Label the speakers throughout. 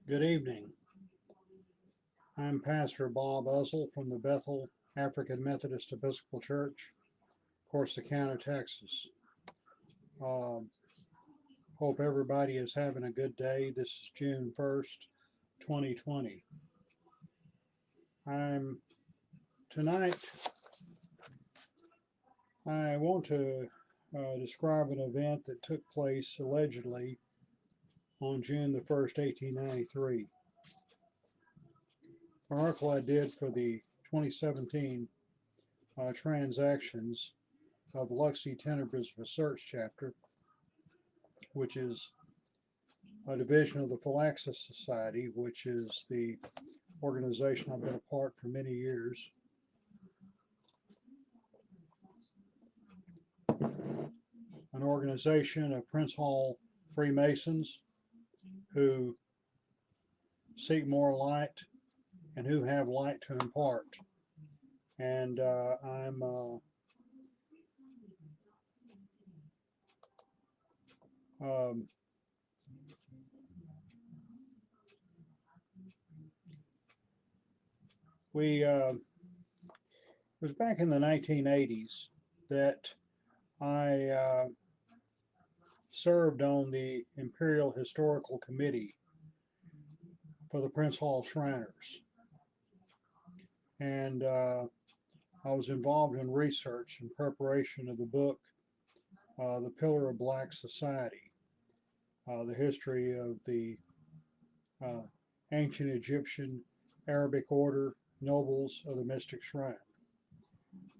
Speaker 1: Good evening. I'm Pastor Bob Uzzle from the Bethel African Methodist Episcopal Church, Corsicana, Texas. Uh, Hope everybody is having a good day. This is June 1st, 2020. I'm tonight. I want to describe an event that took place allegedly on June the 1st, 1893. An article I did for the 2017 transactions of Luxie Tenebra's research chapter, which is a division of the Philaxis Society, which is the organization I've been a part for many years. An organization of Prince Hall Freemasons who seek more light and who have light to impart. And um, it was back in the 1980s that I served on the Imperial Historical Committee for the Prince Hall Shriners. And I was involved in research and preparation of the book, The Pillar of Black Society, the history of the uh, ancient Egyptian Arabic order nobles of the Mystic Shrine.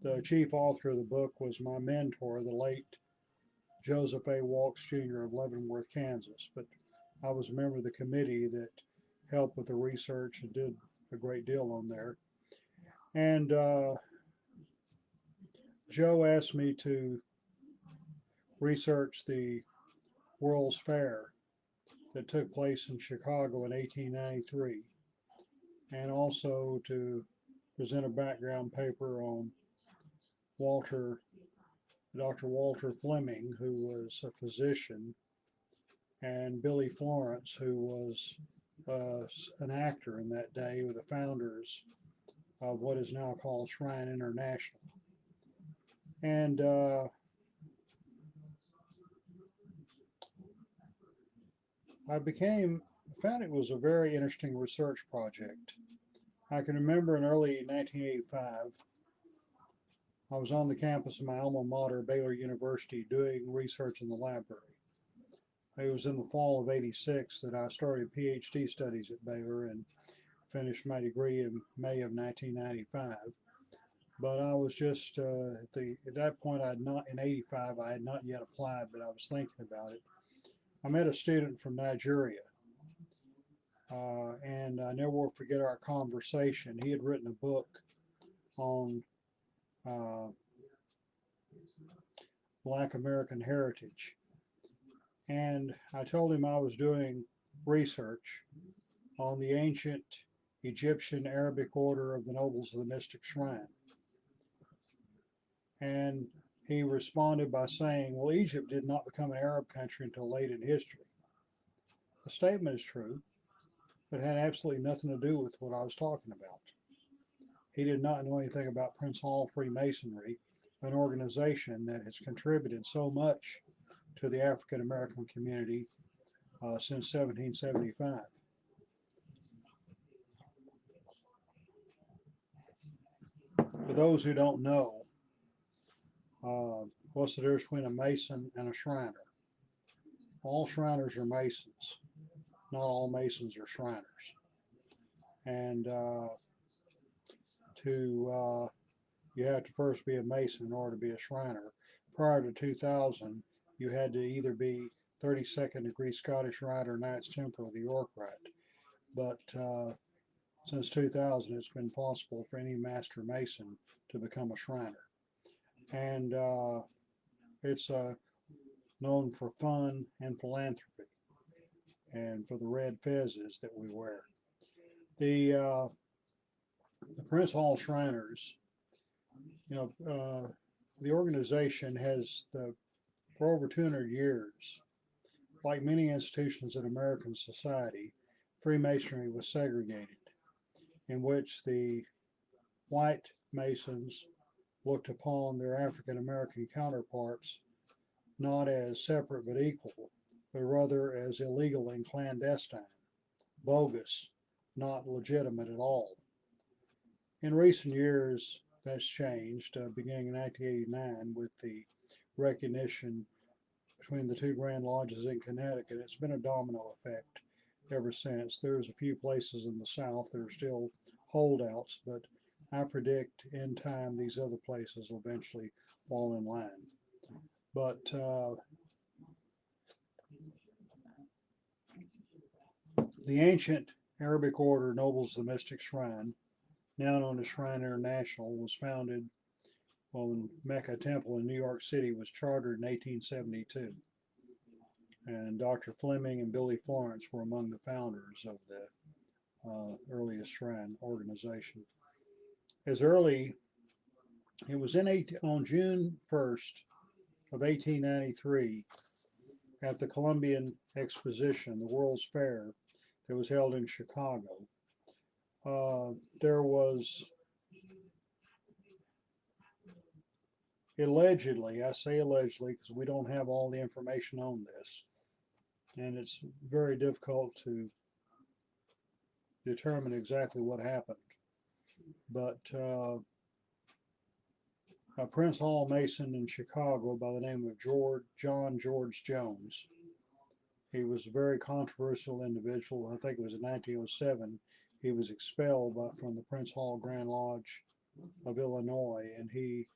Speaker 1: The chief author of the book was my mentor, the late Joseph A. Walks Jr. of Leavenworth, Kansas, but I was a member of the committee that helped with the research and did a great deal on there. And Joe asked me to research the World's Fair that took place in Chicago in 1893, and also to present a background paper on Dr. Walter Fleming, who was a physician, and Billy Florence, who was an actor in that day, with the founders of what is now called Shrine International. And I found it was a very interesting research project. I can remember in early 1985, I was on the campus of my alma mater, Baylor University, doing research in the library. It was in the fall of '86 that I started PhD studies at Baylor and finished my degree in May of 1995. But I was just at that point in '85 I had not yet applied, but I was thinking about it. I met a student from Nigeria, and I never will forget our conversation. He had written a book on uh, Black American heritage, and I told him I was doing research on the ancient Egyptian Arabic order of the Nobles of the Mystic Shrine. And he responded by saying, well, Egypt did not become an Arab country until late in history. The statement is true, but it had absolutely nothing to do with what I was talking about. He did not know anything about Prince Hall Freemasonry, an organization that has contributed so much to the African American community since 1775. For those who don't know, what's the difference between a Mason and a Shriner? All Shriners are Masons. Not all Masons are Shriners. And you have to first be a Mason in order to be a Shriner. Prior to 2000, you had to either be 32nd degree Scottish Rite or Knights Templar of the York Rite. But since 2000, it's been possible for any Master Mason to become a Shriner. And it's known for fun and philanthropy and for the red fezzes that we wear. The Prince Hall Shriners, the organization has, for over 200 years, like many institutions in American society, Freemasonry was segregated, in which the white Masons looked upon their African American counterparts not as separate but equal, but rather as illegal and clandestine, bogus, not legitimate at all. In recent years, that's changed, beginning in 1989 with the recognition between the two Grand Lodges in Connecticut. It's been a domino effect ever since. There's a few places in the South that are still holdouts, but I predict in time these other places will eventually fall in line. But the ancient Arabic order Nobles of the Mystic Shrine, now known as Shrine International, was founded when Mecca Temple in New York City was chartered in 1872. And Dr. Fleming and Billy Florence were among the founders of the earliest shrine organization. As early, it was on June 1st of 1893 at the Columbian Exposition, the World's Fair that was held in Chicago. There was allegedly, I say allegedly because we don't have all the information on this, and it's very difficult to determine exactly what happened. But a Prince Hall Mason in Chicago by the name of John George Jones. He was a very controversial individual. I think it was in 1907. He was expelled from the Prince Hall Grand Lodge of Illinois, and he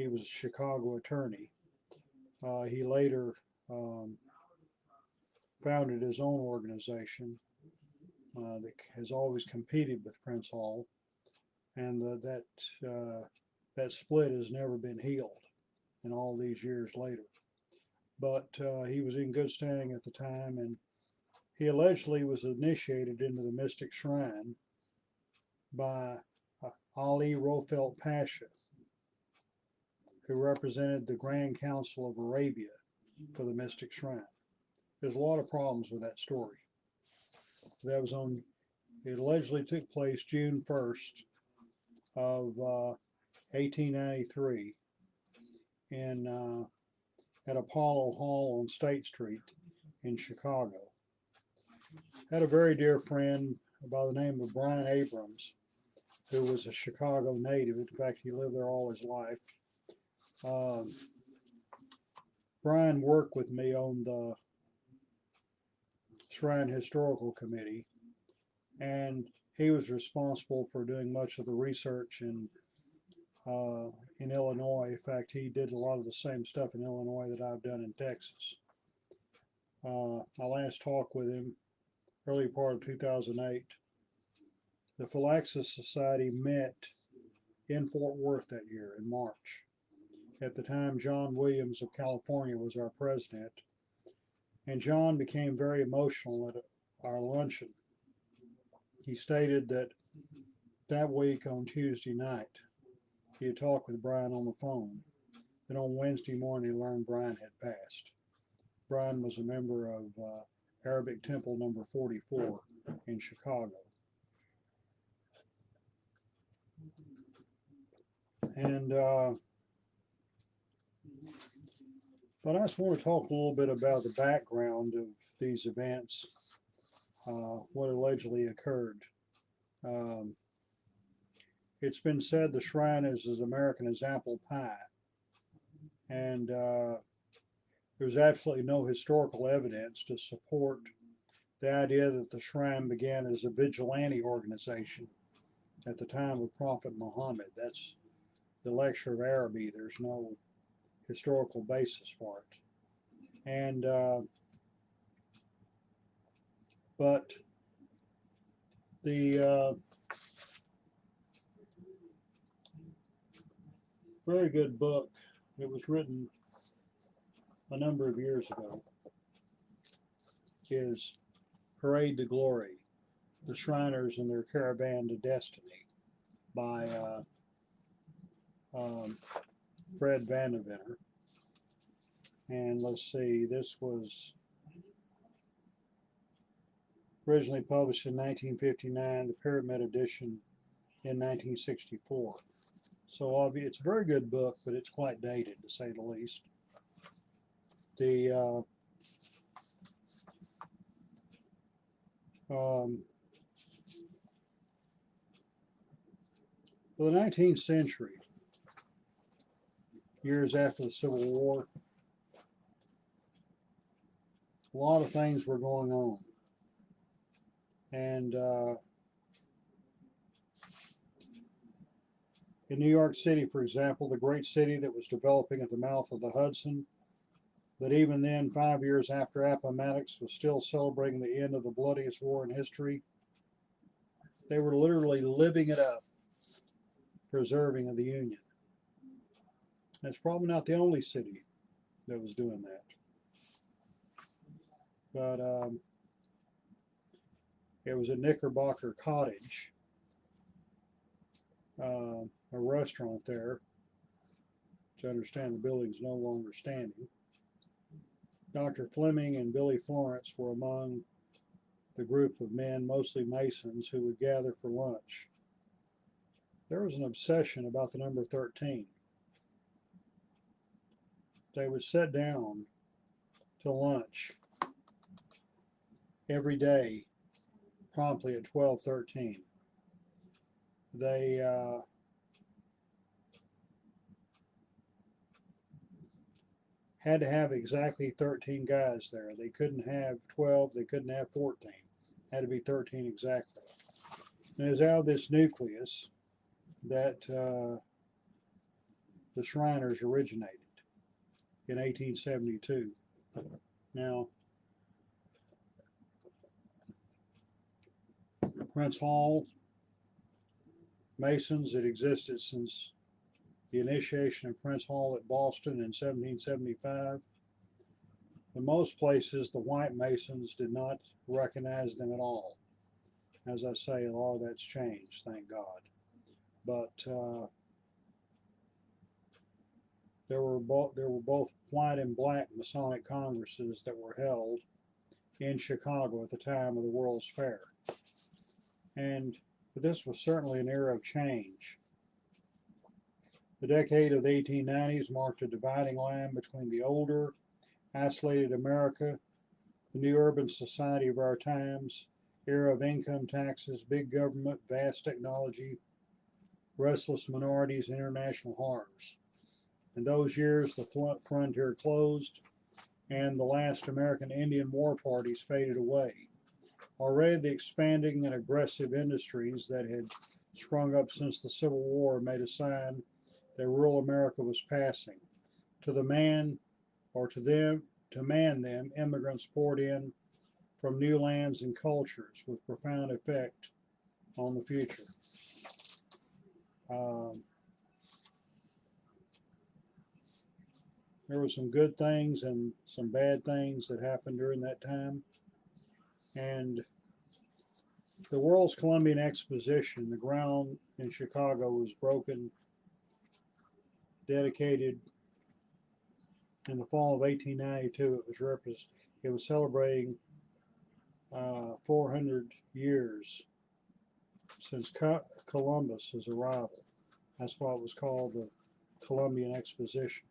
Speaker 1: was a Chicago attorney. He later founded his own organization that has always competed with Prince Hall, and that split has never been healed in all these years later. But he was in good standing at the time, and he allegedly was initiated into the Mystic Shrine by Ali Rofelt Pasha, who represented the Grand Council of Arabia for the Mystic Shrine. There's a lot of problems with that story. It allegedly took place June 1st of 1893 at Apollo Hall on State Street in Chicago. Had a very dear friend by the name of Brian Abrams, who was a Chicago native. In fact, he lived there all his life. Brian worked with me on the Shrine Historical Committee, and he was responsible for doing much of the research in Illinois. In fact, he did a lot of the same stuff in Illinois that I've done in Texas. I last talked with him early part of 2008. The Philaxis Society met in Fort Worth that year in March. At the time, John Williams of California was our president, and John became very emotional at our luncheon. He stated that week on Tuesday night, he had talked with Brian on the phone. Then on Wednesday morning, he learned Brian had passed. Brian was a member of Arabic Temple number 44 in Chicago. And but I just want to talk a little bit about the background of these events, what allegedly occurred. It's been said the shrine is as American as apple pie, and there's absolutely no historical evidence to support the idea that the shrine began as a vigilante organization at the time of Prophet Muhammad. That's the lecture of Araby. There's no historical basis for it. And but the very good book, it was written a number of years ago, is Parade to Glory, The Shriners and Their Caravan to Destiny by Fred Vandeventer. And let's see, this was originally published in 1959, the Pyramid Edition in 1964. So it's a very good book, but it's quite dated, to say the least. For the 19th century, years after the Civil War, a lot of things were going on. And in New York City, for example, the great city that was developing at the mouth of the Hudson, but even then, 5 years after Appomattox was still celebrating the end of the bloodiest war in history, they were literally living it up, preserving of the Union. And it's probably not the only city that was doing that. But it was at Knickerbocker Cottage, a restaurant there, which I understand the building's no longer standing. Dr. Fleming and Billy Florence were among the group of men, mostly Masons, who would gather for lunch. There was an obsession about the number 13. They would sit down to lunch every day, promptly at 12:13. They had to have exactly 13 guys there. They couldn't have 12, they couldn't have 14. Had to be 13 exactly. And it was out of this nucleus that the Shriners originated in 1872. Now, Prince Hall, Masons had existed since the initiation of Prince Hall at Boston in 1775. In most places, the white Masons did not recognize them at all. As I say, a lot of that's changed, thank God. But there were both white and black Masonic congresses that were held in Chicago at the time of the World's Fair. But this was certainly an era of change. The decade of the 1890s marked a dividing line between the older, isolated America, the new urban society of our times, era of income taxes, big government, vast technology, restless minorities, international horrors. In those years, the frontier closed, and the last American Indian war parties faded away. Already the expanding and aggressive industries that had sprung up since the Civil War made a sign that rural America was passing. To man them, immigrants poured in from new lands and cultures with profound effect on the future. There were some good things and some bad things that happened during that time. And the World's Columbian Exposition, the ground in Chicago was broken, dedicated in the fall of 1892. It was celebrating 400 years since Columbus's arrival. That's why it was called the Columbian Exposition.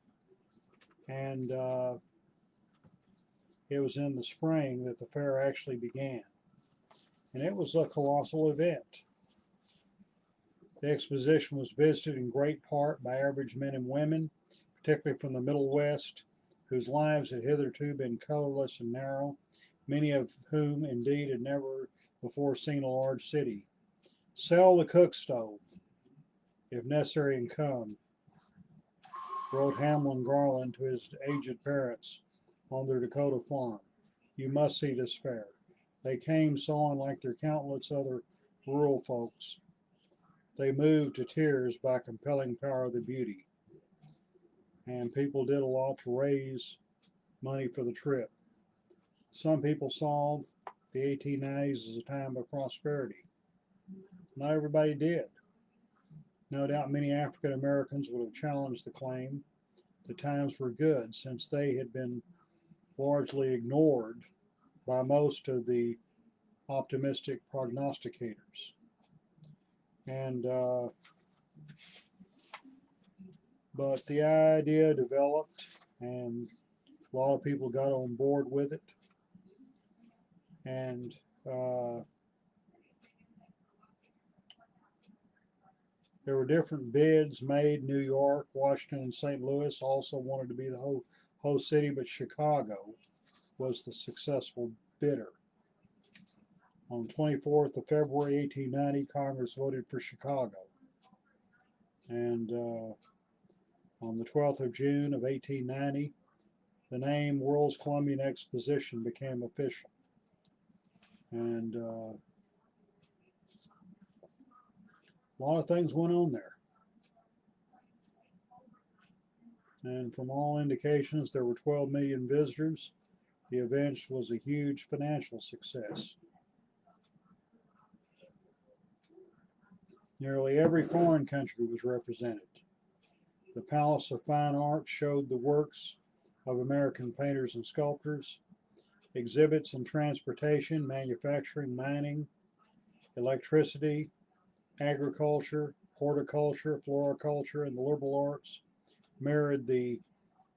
Speaker 1: And it was in the spring that the fair actually began. And it was a colossal event. The exposition was visited in great part by average men and women, particularly from the Middle West, whose lives had hitherto been colorless and narrow, many of whom indeed had never before seen a large city. Sell the cook stove, if necessary, and come, wrote Hamlin Garland to his aged parents on their Dakota farm. You must see this fair. They came, saw, and like their countless other rural folks, they moved to tears by compelling power of the beauty. And people did a lot to raise money for the trip. Some people saw the 1890s as a time of prosperity. Not everybody did. No doubt many African Americans would have challenged the claim. The times were good since they had been largely ignored by most of the optimistic prognosticators. And but the idea developed, and a lot of people got on board with it. And there were different bids made. New York, Washington, and St. Louis also wanted to be the host city, but Chicago was the successful bidder. On the 24th of February 1890, Congress voted for Chicago. And on the 12th of June of 1890, the name World's Columbian Exposition became official. And a lot of things went on there. And from all indications, there were 12 million visitors. The event was a huge financial success. Nearly every foreign country was represented. The Palace of Fine Arts showed the works of American painters and sculptors. Exhibits in transportation, manufacturing, mining, electricity, agriculture, horticulture, floriculture, and the liberal arts mirrored the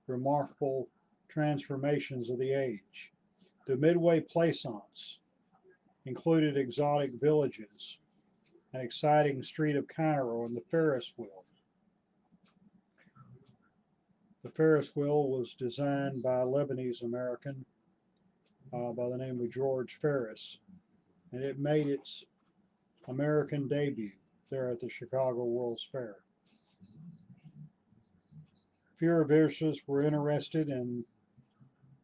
Speaker 1: remarkable transformations of the age. The Midway Plaisance included exotic villages, an exciting street of Cairo, and the Ferris Wheel. The Ferris Wheel was designed by a Lebanese American by the name of George Ferris, and it made its American debut there at the Chicago World's Fair. Fewer visitors were interested in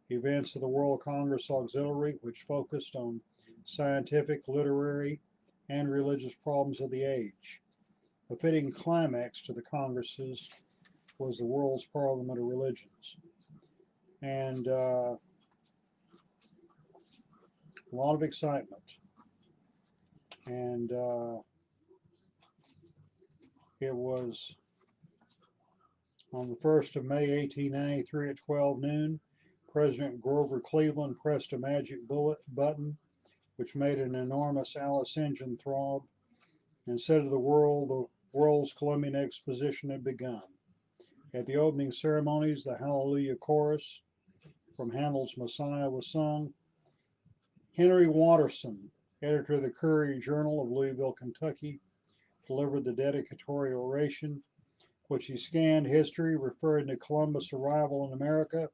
Speaker 1: events of the World Congress Auxiliary, which focused on scientific, literary, and religious problems of the age. A fitting climax to the Congresses was the World's Parliament of Religions. And a lot of excitement. And it was on the 1st of May, 1893 at 12 noon, President Grover Cleveland pressed a magic button which made an enormous Alice engine throb and said to the world's Columbian Exposition had begun. At the opening ceremonies, the Hallelujah Chorus from Handel's Messiah was sung. Henry Watterson, editor of the Courier-Journal of Louisville, Kentucky, delivered the dedicatory oration, which he scanned history, referring to Columbus' arrival in America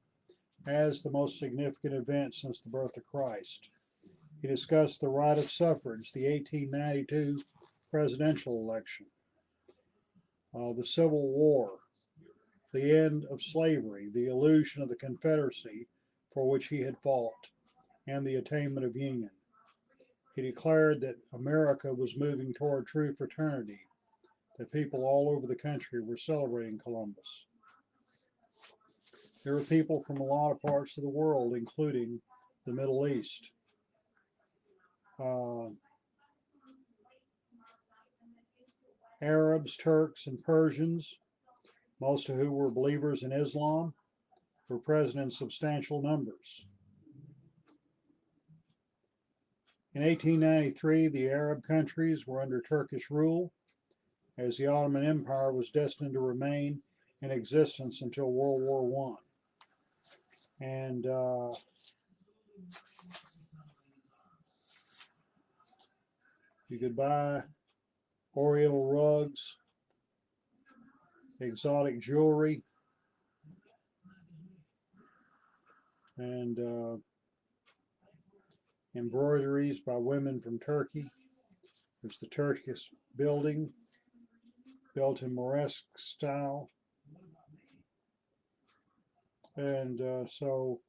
Speaker 1: as the most significant event since the birth of Christ. He discussed the right of suffrage, the 1892 presidential election, the Civil War, the end of slavery, the illusion of the Confederacy for which he had fought, and the attainment of union. He declared that America was moving toward true fraternity, that people all over the country were celebrating Columbus. There were people from a lot of parts of the world, including the Middle East. Arabs, Turks, and Persians, most of whom were believers in Islam, were present in substantial numbers. In 1893, the Arab countries were under Turkish rule, as the Ottoman Empire was destined to remain in existence until World War I. And you could buy Oriental rugs, exotic jewelry, and embroideries by women from Turkey. There's the Turkish building, built in Moresque style. And so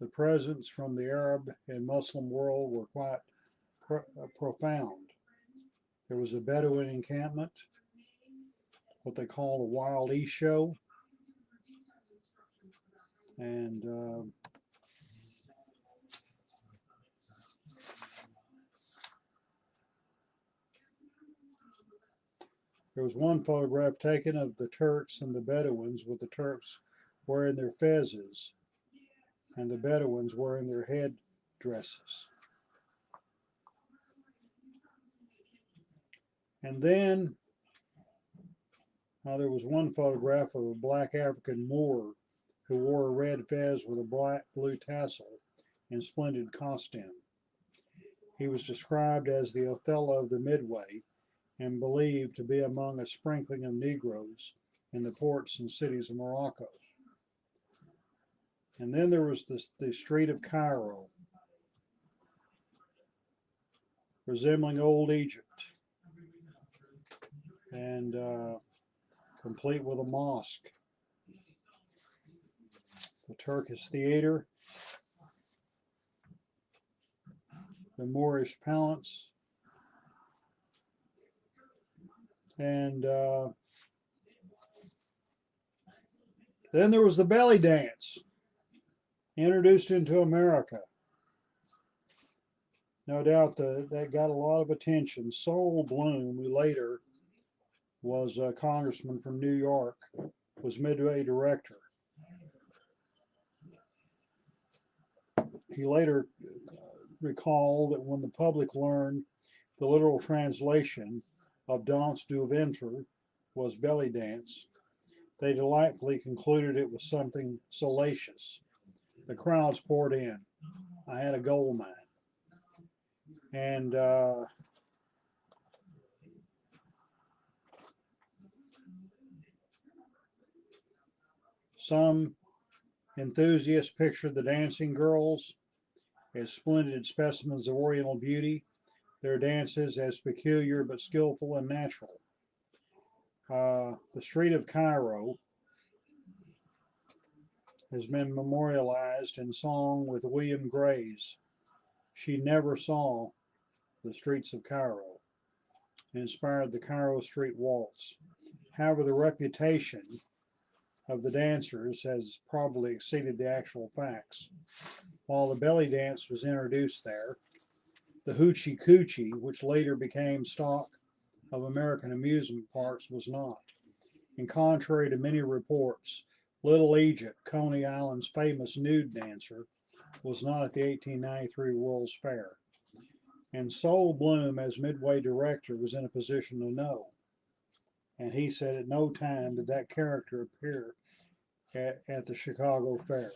Speaker 1: the presents from the Arab and Muslim world were quite profound. There was a Bedouin encampment, what they call a wild East show, and there was one photograph taken of the Turks and the Bedouins, with the Turks wearing their fezzes and the Bedouins wearing their head dresses. And then there was one photograph of a black African Moor who wore a red fez with a black blue tassel in splendid costume. He was described as the Othello of the Midway and believed to be among a sprinkling of Negroes in the ports and cities of Morocco. And then there was the street of Cairo, resembling old Egypt, and complete with a mosque, the Turkish theater, the Moorish palace, and then there was the belly dance, introduced into America. No doubt that got a lot of attention. Sol Bloom, who later was a congressman from New York, was Midway director. He later recalled that when the public learned the literal translation of Danse du Ventre was belly dance, they delightfully concluded it was something salacious. The crowds poured in. I had a gold mine. And some enthusiasts pictured the dancing girls as splendid specimens of Oriental beauty, their dances as peculiar but skillful and natural. The street of Cairo has been memorialized in song with William Gray's "She Never Saw the Streets of Cairo," and inspired the Cairo Street Waltz. However, the reputation of the dancers has probably exceeded the actual facts. While the belly dance was introduced there, the hoochie coochie, which later became stock of American amusement parks, was not. And contrary to many reports, Little Egypt, Coney Island's famous nude dancer, was not at the 1893 World's Fair. And Sol Bloom, as Midway director, was in a position to know. And he said at no time did that character appear at the Chicago Fair.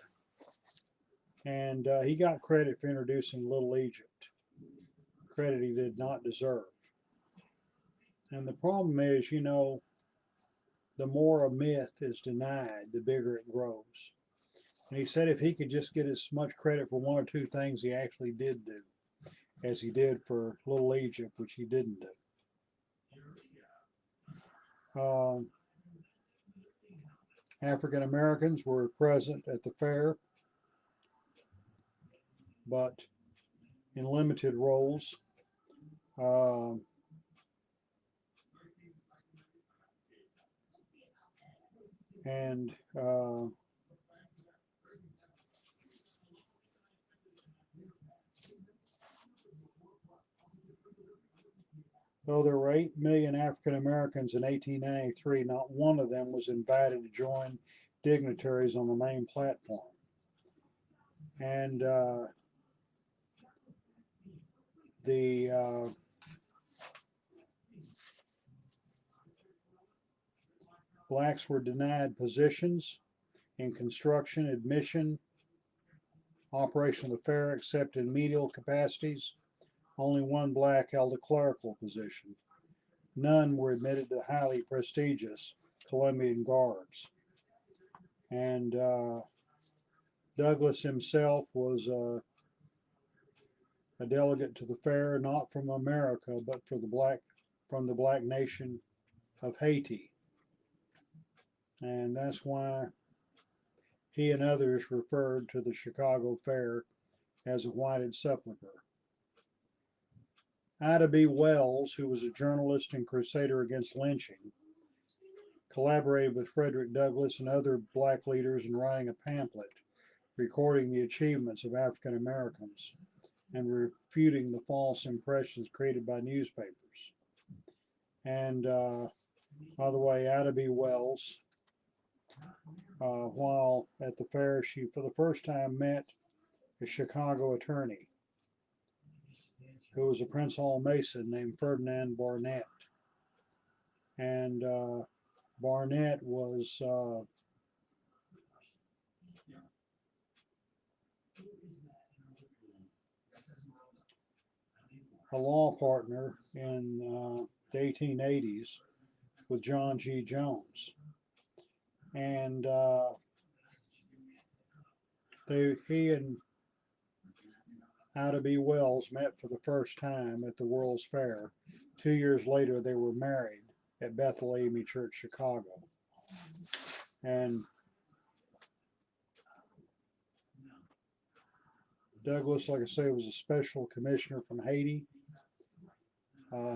Speaker 1: And he got credit for introducing Little Egypt, credit he did not deserve. And the problem is, the more a myth is denied, the bigger it grows. And he said if he could just get as much credit for one or two things he actually did do as he did for Little Egypt, which he didn't do. African Americans were present at the fair, but in limited roles. And though there were 8 million African Americans in 1893, not one of them was invited to join dignitaries on the main platform. And the blacks were denied positions in construction, admission, operation of the fair, except in medial capacities. Only one black held a clerical position. None were admitted to the highly prestigious Columbian Guards. And Douglas himself was a delegate to the fair, not from America, but from the black nation of Haiti. And that's why he and others referred to the Chicago Fair as a whited sepulchre. Ida B. Wells, who was a journalist and crusader against lynching, collaborated with Frederick Douglass and other black leaders in writing a pamphlet recording the achievements of African Americans and refuting the false impressions created by newspapers. And by the way, Ida B. Wells, while at the fair, she for the first time met a Chicago attorney who was a Prince Hall Mason named Ferdinand Barnett. and Barnett was a law partner in the 1880s with John G. Jones. And he and Ida B. Wells met for the first time at the World's Fair. 2 years later, they were married at Bethel AME Church, Chicago. And Douglas, like I say, was a special commissioner from Haiti.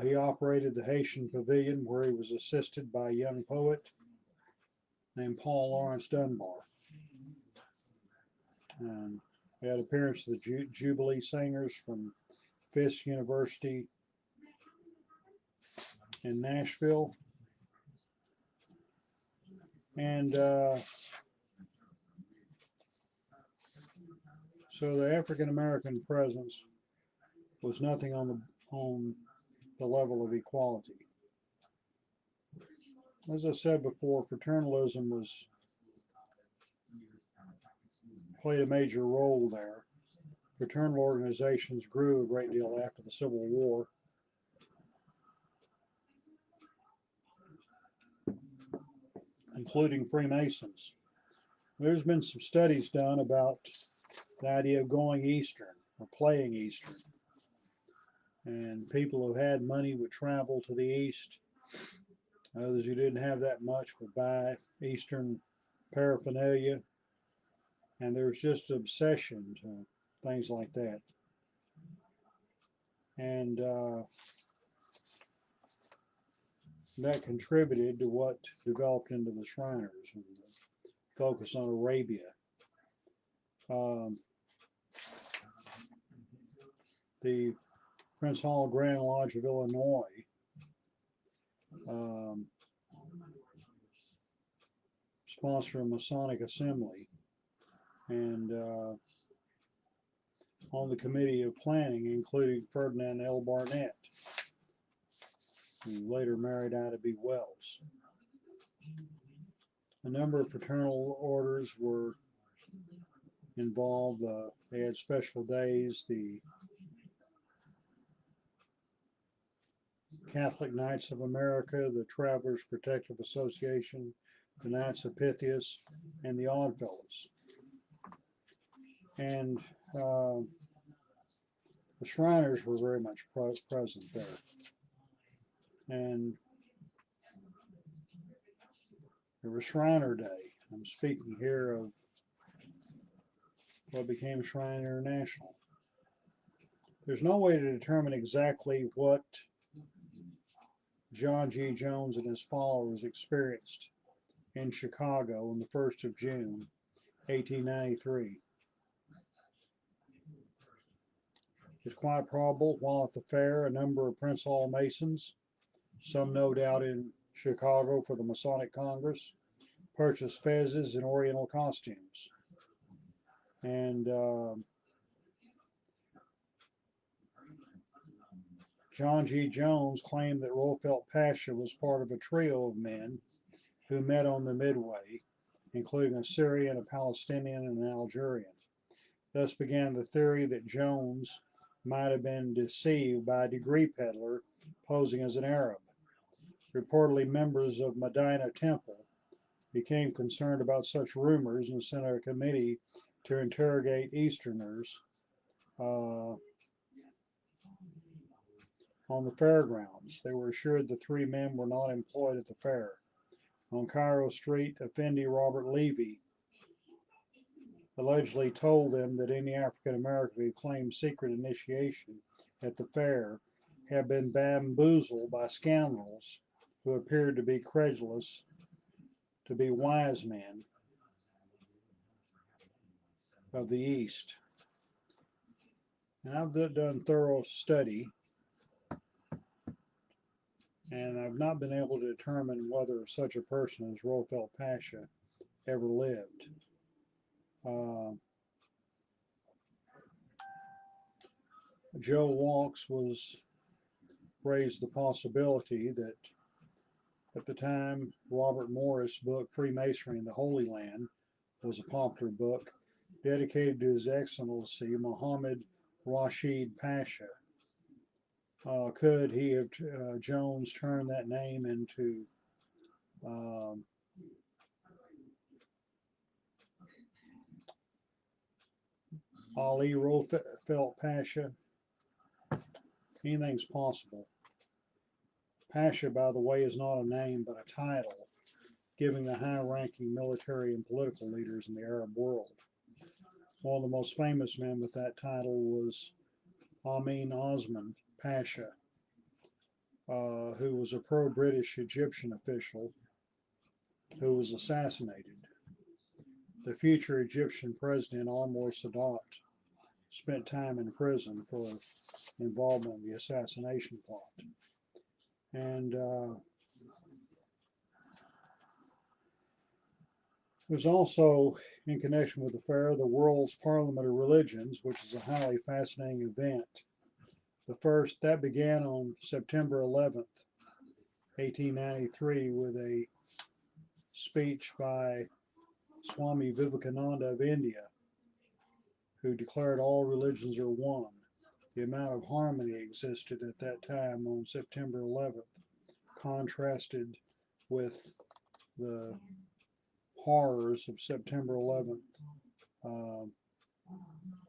Speaker 1: He operated the Haitian Pavilion, where he was assisted by a young poet named Paul Laurence Dunbar. And we had appearance of the Jubilee Singers from Fisk University in Nashville. And so the African American presence was nothing on the level of equality. As I said before, fraternalism played a major role there. Fraternal organizations grew a great deal after the Civil War. Including Freemasons. There's been some studies done about the idea of going Eastern or playing Eastern. And people who had money would travel to the East. Others who didn't have that much would buy Eastern paraphernalia. And there was just obsession to things like that. And that contributed to what developed into the Shriners and the focus on Arabia. The Prince Hall Grand Lodge of Illinois sponsored a Masonic assembly, and on the committee of planning including Ferdinand L. Barnett, who later married Ida B. Wells. A number of fraternal orders were involved. They had special days. The Catholic Knights of America, the Travelers Protective Association, the Knights of Pythias, and the Oddfellows. And the Shriners were very much present there. And there was Shriner Day. I'm speaking here of what became Shriner International. There's no way to determine exactly what John G. Jones and his followers experienced in Chicago on the 1st of June, 1893. It's quite probable while at the fair, a number of Prince Hall Masons, some no doubt in Chicago for the Masonic Congress, purchased fezzes and Oriental costumes. And John G. Jones claimed that Roosevelt Pasha was part of a trio of men who met on the Midway, including a Syrian, a Palestinian, and an Algerian. Thus began the theory that Jones might have been deceived by a degree peddler posing as an Arab. Reportedly, members of Medina Temple became concerned about such rumors and sent a committee to interrogate Easterners on the fairgrounds. They were assured the three men were not employed at the fair. On Cairo Street, Effendi Robert Levy allegedly told them that any African American who claimed secret initiation at the fair had been bamboozled by scoundrels who appeared to be credulous to be wise men of the East. And I've done thorough study, and I've not been able to determine whether such a person as Roosevelt Pasha ever lived. Joe Walks raised the possibility that At the time, Robert Morris' book Freemasonry in the Holy Land was a popular book dedicated to His Excellency Mohammed Rashid Pasha. Could he have Jones turned that name into um, Ali Rofelt Pasha? Anything's possible. Pasha, by the way, is not a name but a title, giving the high-ranking military and political leaders in the Arab world. One of the most famous men with that title was Amin Osman Pasha, who was a pro-British Egyptian official who was assassinated. The future Egyptian president Anwar Sadat spent time in prison for involvement in the assassination plot. And there's also, in connection with the fair, the World's Parliament of Religions, which is a highly fascinating event. The first, that began on September 11th, 1893, with a speech by Swami Vivekananda of India, who declared all religions are one. The amount of harmony existed at that time on September 11th, contrasted with the horrors of September 11th,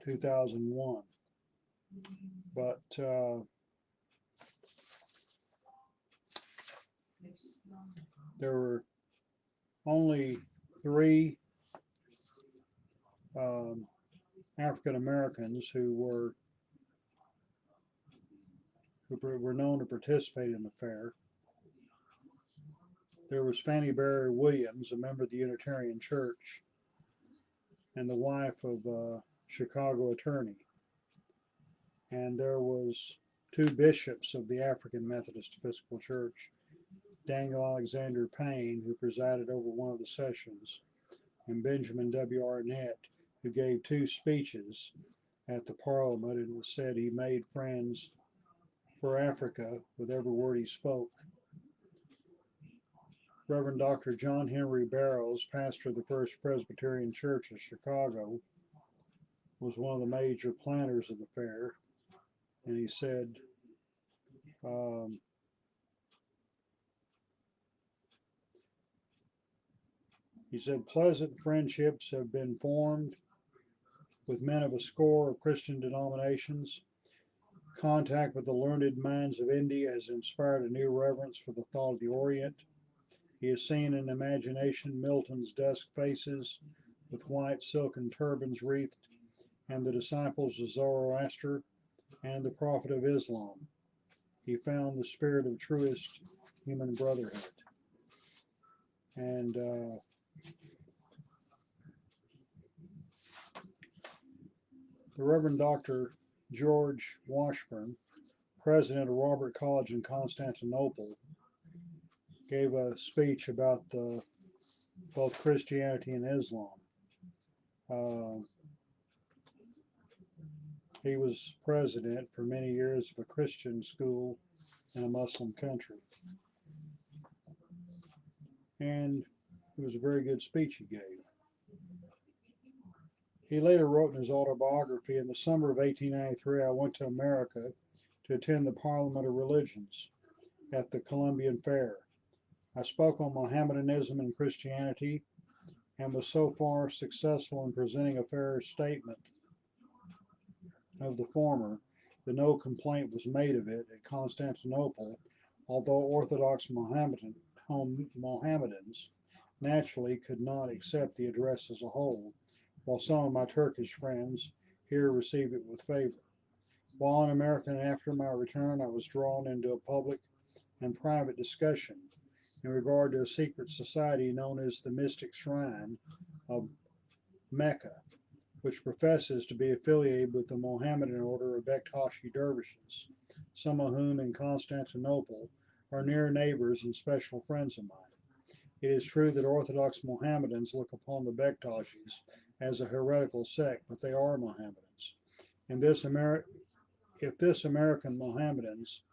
Speaker 1: 2001. But there were only 3 African Americans who were known to participate in the fair. There was Fannie Barry Williams, a member of the Unitarian Church, and the wife of a Chicago attorney. And there was 2 bishops of the African Methodist Episcopal Church, Daniel Alexander Payne, who presided over one of the sessions, and Benjamin W. Arnett, who gave 2 speeches at the Parliament and said he made friends for Africa with every word he spoke. Reverend Dr. John Henry Barrows, pastor of the First Presbyterian Church of Chicago, was one of the major planners of the fair, and he said, pleasant friendships have been formed with men of a score of Christian denominations. Contact with the learned minds of India has inspired a new reverence for the thought of the Orient. He has seen in imagination Milton's dusk faces with white silken turbans wreathed, and the disciples of Zoroaster and the prophet of Islam. He found the spirit of truest human brotherhood. And the Reverend Dr. George Washburn, president of Robert College in Constantinople, gave a speech about both Christianity and Islam. He was president for many years of a Christian school in a Muslim country. And it was a very good speech he gave. He later wrote in his autobiography, in the summer of 1893, I went to America to attend the Parliament of Religions at the Columbian Fair. I spoke on Mohammedanism and Christianity and was so far successful in presenting a fair statement of the former that no complaint was made of it at Constantinople, although Orthodox Mohammedans naturally could not accept the address as a whole, while some of my Turkish friends here received it with favor. While in America and after my return, I was drawn into a public and private discussion in regard to a secret society known as the Mystic Shrine of Mecca, which professes to be affiliated with the Mohammedan order of Bektashi dervishes, some of whom in Constantinople are near neighbors and special friends of mine. It is true that Orthodox Mohammedans look upon the Bektashis as a heretical sect, but they are Mohammedans. And if this American Mohammedans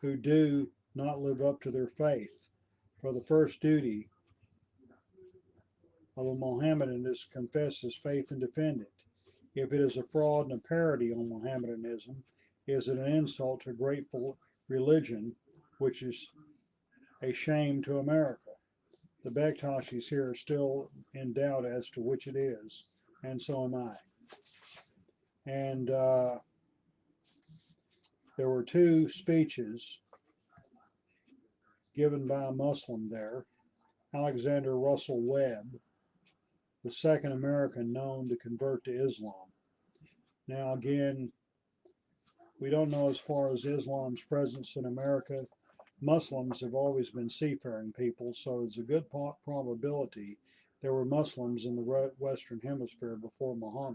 Speaker 1: who do not live up to their faith, For the first duty of a Mohammedan is to confess his faith and defend it. If it is a fraud and a parody on Mohammedanism, is it an insult to a grateful religion, which is a shame to America? The Bektashis here are still in doubt as to which it is, and so am I. And there were two speeches given by a Muslim there, Alexander Russell Webb, the second American known to convert to Islam. Now again, we don't know as far as Islam's presence in America. Muslims have always been seafaring people, so there's a good probability there were Muslims in the Western Hemisphere before before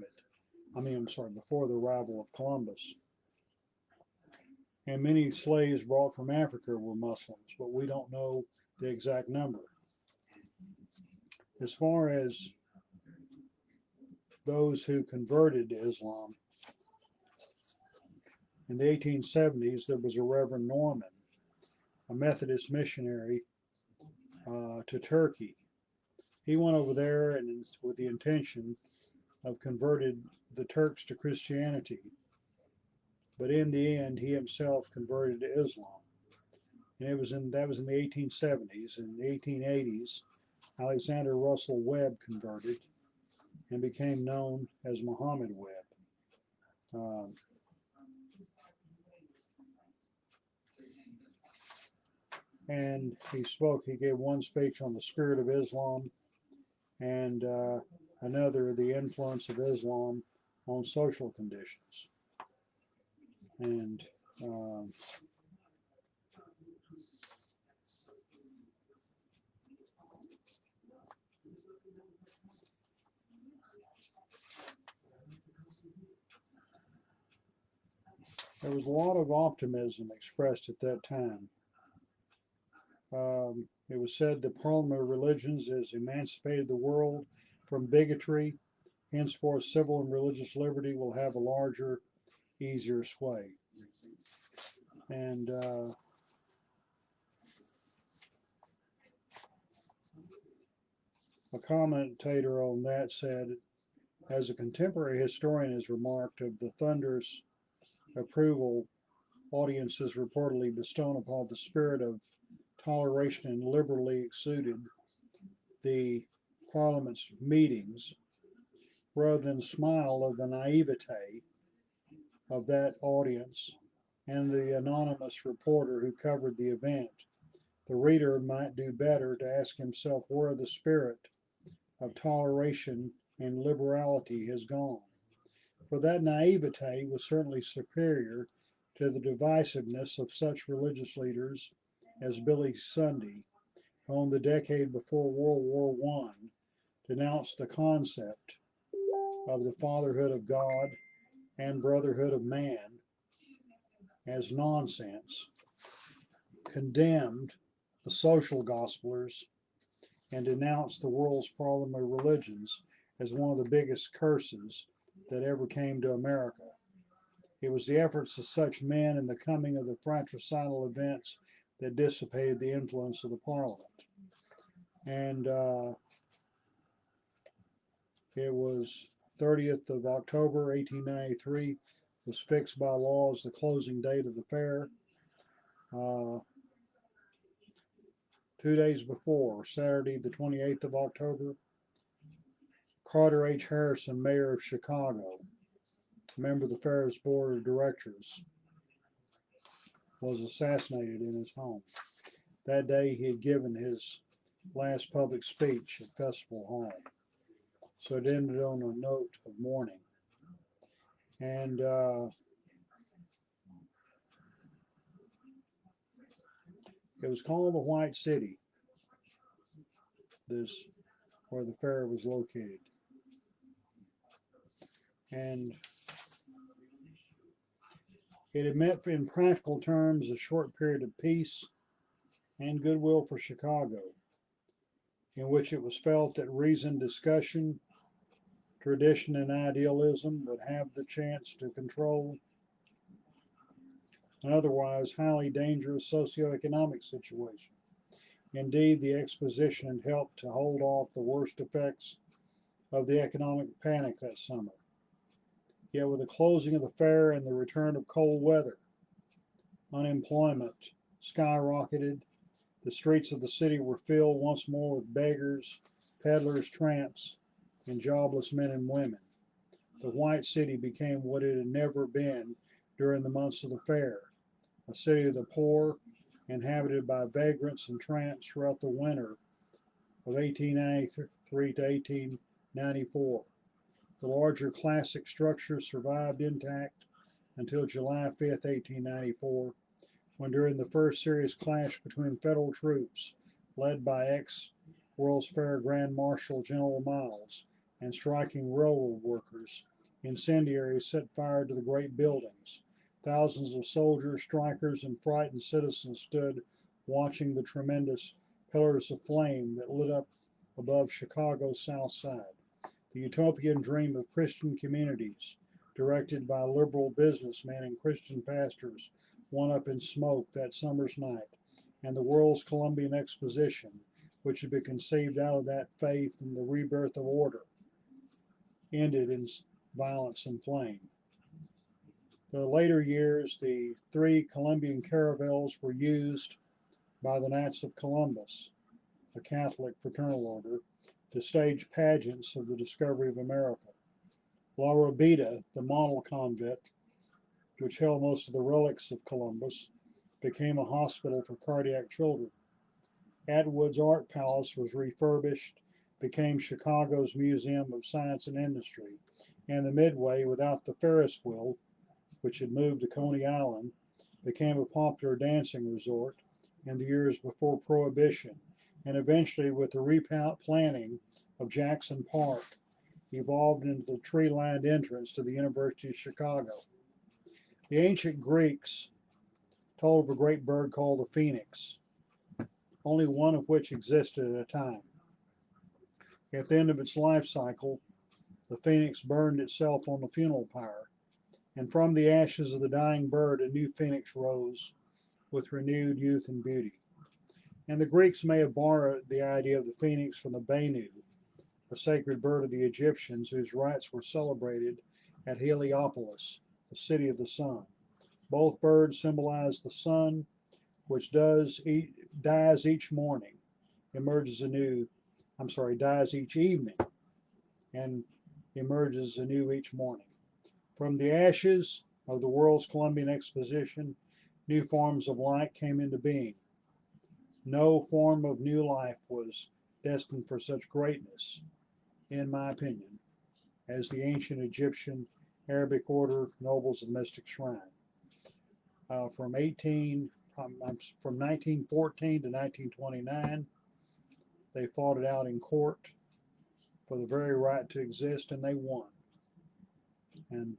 Speaker 1: the arrival of Columbus. And many slaves brought from Africa were Muslims, but we don't know the exact number. As far as those who converted to Islam, in the 1870s, there was a Reverend Norman, a Methodist missionary to Turkey. He went over there and with the intention of converting the Turks to Christianity. But in the end, he himself converted to Islam. And that was in the 1870s. In the 1880s, Alexander Russell Webb converted and became known as Muhammad Webb. And he gave one speech on the spirit of Islam and another, the influence of Islam on social conditions. And there was a lot of optimism expressed at that time. It was said the Parliament of Religions has emancipated the world from bigotry. Henceforth, civil and religious liberty will have a larger, easier sway. And a commentator on that said, as a contemporary historian has remarked, of the thunderous approval audiences reportedly bestowed upon the spirit of toleration and liberally exuded the Parliament's meetings, rather than smile of the naivete of that audience and the anonymous reporter who covered the event, the reader might do better to ask himself where the spirit of toleration and liberality has gone. For that naivete was certainly superior to the divisiveness of such religious leaders as Billy Sunday, who in the decade before World War I denounced the concept of the fatherhood of God and brotherhood of man as nonsense, condemned the social gospelers, and denounced the world's Parliament of Religions as one of the biggest curses that ever came to America. It was the efforts of such men and the coming of the fratricidal events that dissipated the influence of the Parliament. And it was 30th of October, 1893, was fixed by law as the closing date of the fair. 2 days before, Saturday, the 28th of October, Carter H. Harrison, mayor of Chicago, member of the Ferris Board of Directors, was assassinated in his home. That day, he had given his last public speech at Festival Hall. So it ended on a note of mourning. And it was called the White City, where the fair was located. And it had meant in practical terms a short period of peace and goodwill for Chicago, in which it was felt that reason, discussion, tradition, and idealism would have the chance to control an otherwise highly dangerous socioeconomic situation. Indeed, the Exposition helped to hold off the worst effects of the economic panic that summer. Yet with the closing of the fair and the return of cold weather, unemployment skyrocketed. The streets of the city were filled once more with beggars, peddlers, tramps, and jobless men and women. The White City became what it had never been during the months of the fair, a city of the poor, inhabited by vagrants and tramps throughout the winter of 1893 to 1894. The larger classic structure survived intact until July 5, 1894, when during the first serious clash between federal troops, led by ex-World's Fair Grand Marshal General Miles, and striking railroad workers, incendiaries set fire to the great buildings. Thousands of soldiers, strikers, and frightened citizens stood watching the tremendous pillars of flame that lit up above Chicago's South Side. The utopian dream of Christian communities, directed by liberal businessmen and Christian pastors, went up in smoke that summer's night, and the world's Columbian Exposition, which had been conceived out of that faith in the rebirth of order, ended in violence and flame. The later years, the three Columbian caravels were used by the Knights of Columbus, a Catholic fraternal order, to stage pageants of the discovery of America. La Rabida, the model convent, which held most of the relics of Columbus, became a hospital for cardiac children. Atwood's Art Palace was refurbished, became Chicago's Museum of Science and Industry, and the Midway, without the Ferris Wheel, which had moved to Coney Island, became a popular dancing resort in the years before Prohibition, and eventually, with the replanting of Jackson Park, evolved into the tree-lined entrance to the University of Chicago. The ancient Greeks told of a great bird called the phoenix, only one of which existed at a time. At the end of its life cycle, the phoenix burned itself on the funeral pyre, and from the ashes of the dying bird a new phoenix rose with renewed youth and beauty. And the Greeks may have borrowed the idea of the phoenix from the Bennu, a sacred bird of the Egyptians whose rites were celebrated at Heliopolis, the city of the sun. Both birds symbolize the sun, which dies each morning, dies each evening, and emerges anew each morning. From the ashes of the world's Columbian Exposition, new forms of light came into being. No form of new life was destined for such greatness, in my opinion, as the ancient Egyptian Arabic order nobles of Mystic Shrine. From 1914 to 1929, they fought it out in court for the very right to exist, and they won. And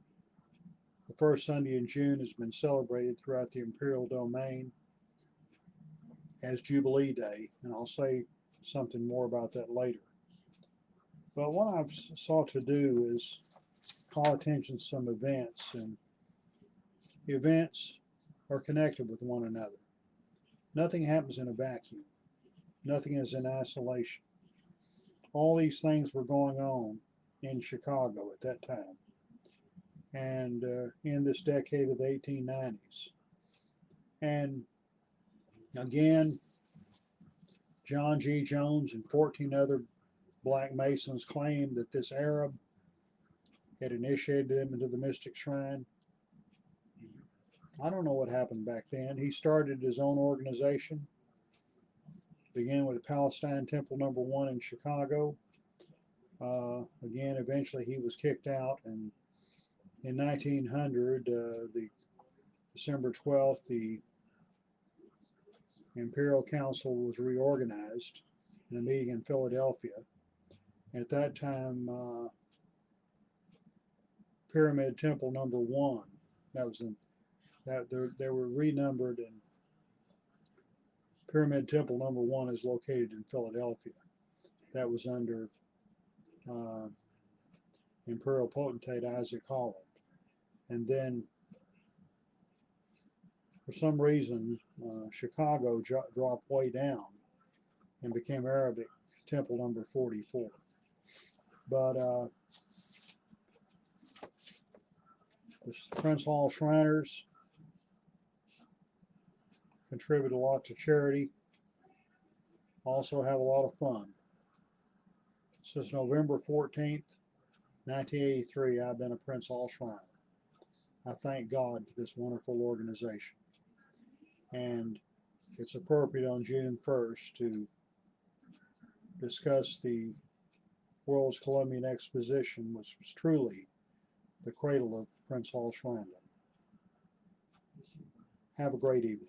Speaker 1: the first Sunday in June has been celebrated throughout the imperial domain as Jubilee Day, and I'll say something more about that later. But what I've sought to do is call attention to some events, and the events are connected with one another. Nothing happens in a vacuum. Nothing is in isolation. All these things were going on in Chicago at that time, and in this decade of the 1890s. And again, John G. Jones and 14 other Black Masons claimed that this Arab had initiated them into the Mystic Shrine. I don't know what happened back then. He started his own organization, began with Palestine Temple No. 1 in Chicago. Again, eventually he was kicked out, and in 1900, the December 12th, the Imperial Council was reorganized in a meeting in Philadelphia. And at that time, Pyramid Temple No. 1, they were renumbered, and Pyramid Temple No. 1 is located in Philadelphia. That was under Imperial Potentate Isaac Holland. And then, for some reason, Chicago dropped way down, and became Arabic temple number 44. But the Prince Hall Shriners contribute a lot to charity, also have a lot of fun. Since November 14th, 1983, I've been a Prince Hall Shriner. I thank God for this wonderful organization. And it's appropriate on June 1st to discuss the World's Columbian Exposition, which was truly the cradle of Prince Hall Shrinedom. Have a great evening.